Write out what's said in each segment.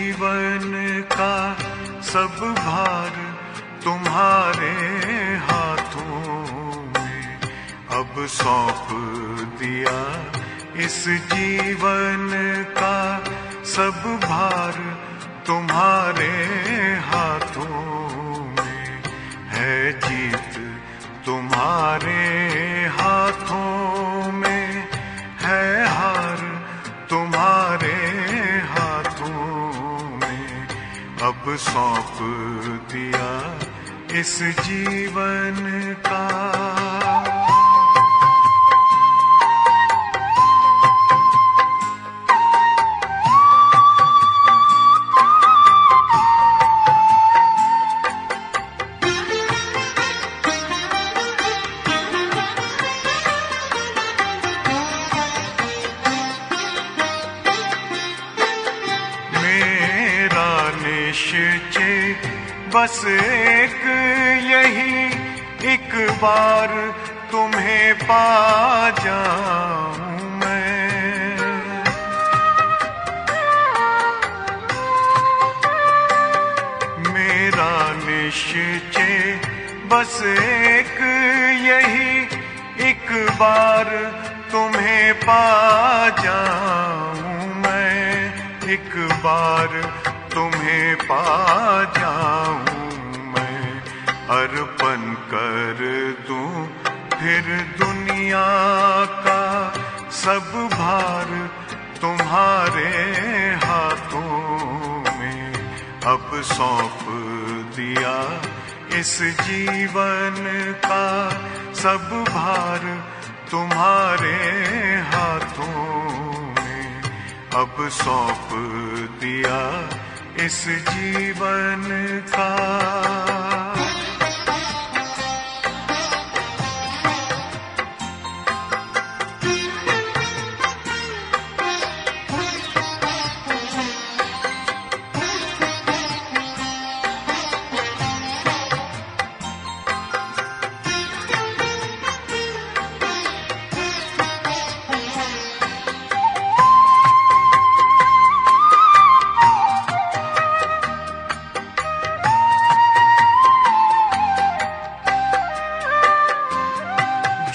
जीवन का सब भार तुम्हारे हाथों में अब सौंप दिया। इस जीवन का सब भार तुम्हारे हाथों में है। जीत तुम्हारे हाथों में है, हार तुम्हारे हाथों में अब सौंप दिया इस जीवन का। निश्चय बस एक यही, एक बार तुम्हें पा जाऊं मैं। मेरा निश्चय बस एक यही, एक बार तुम्हें पा जाऊं मैं। एक बार तुम्हें पा जाऊं मैं। अर्पण कर दूं फिर दुनिया का सब भार तुम्हारे हाथों में अब सौंप दिया। इस जीवन का सब भार तुम्हारे हाथों में अब सौंप दिया इस जीवन का।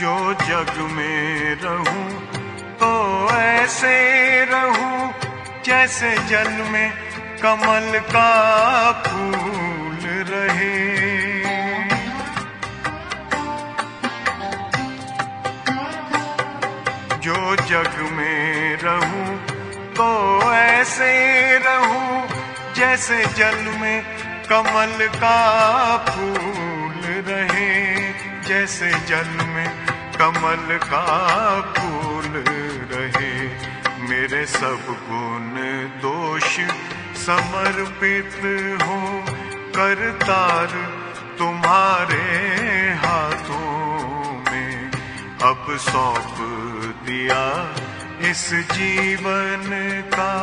जो जग में रहूं तो ऐसे रहूं जैसे जल में कमल का फूल रहे। जो जग में रहूं तो ऐसे रहूं जैसे जल में कमल का फूल रहे। जैसे जल में कमल का फूल रहे। मेरे सब गुण दोष समर्पित हो करतार तुम्हारे हाथों में अब सौंप दिया। इस जीवन का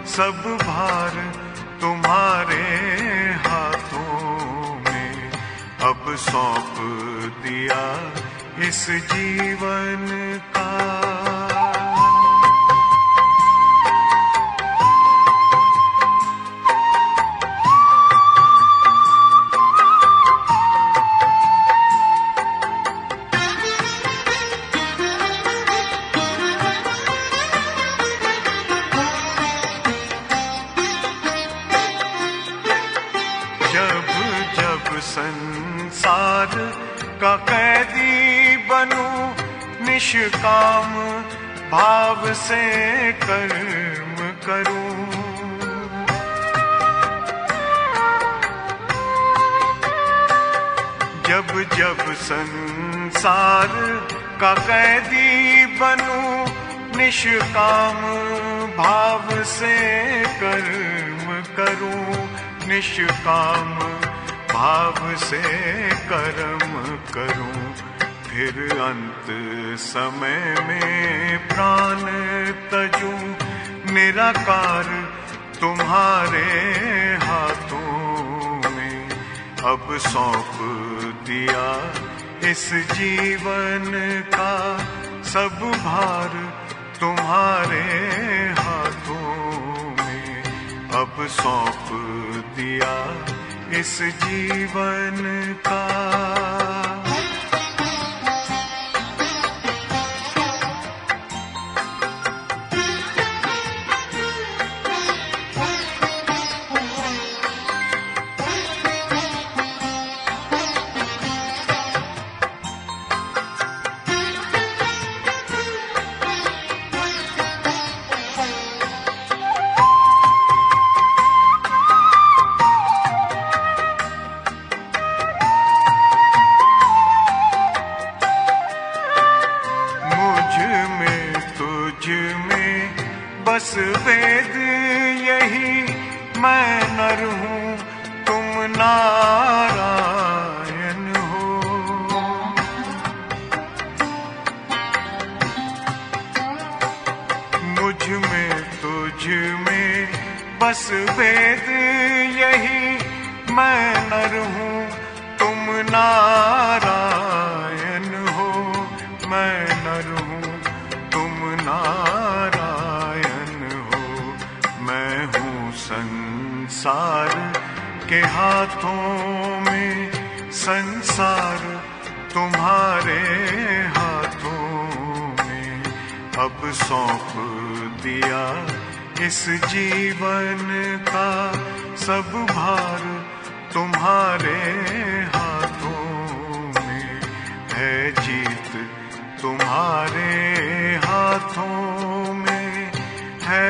सब भार तुम्हारे हाथों में अब सौंप दिया इस जीवन का। जब जब संसार का कैदी बनूं निष्काम भाव से कर्म करूं। जब जब संसार का कैदी बनूं निष्काम भाव से कर्म करूं। निष्काम भाव से कर्म करूं। फिर अंत समय में प्राण तजूं निराकार तुम्हारे हाथों में अब सौंप दिया। इस जीवन का सब भार तुम्हारे हाथों में अब अब सौंप दिया इस जीवन का। बस वेद यही, मैं नर हूँ तुम नारायण हो। मुझ में तुझ में बस वेद यही, मैं नर हूँ तुम नारायण हो। मैं नर हूँ तुम नारायण, मैं हूँ संसार के हाथों में, संसार तुम्हारे हाथों में। अब सौंप दिया इस जीवन का सब भार तुम्हारे हाथों में। है जीत तुम्हारे हाथों में, है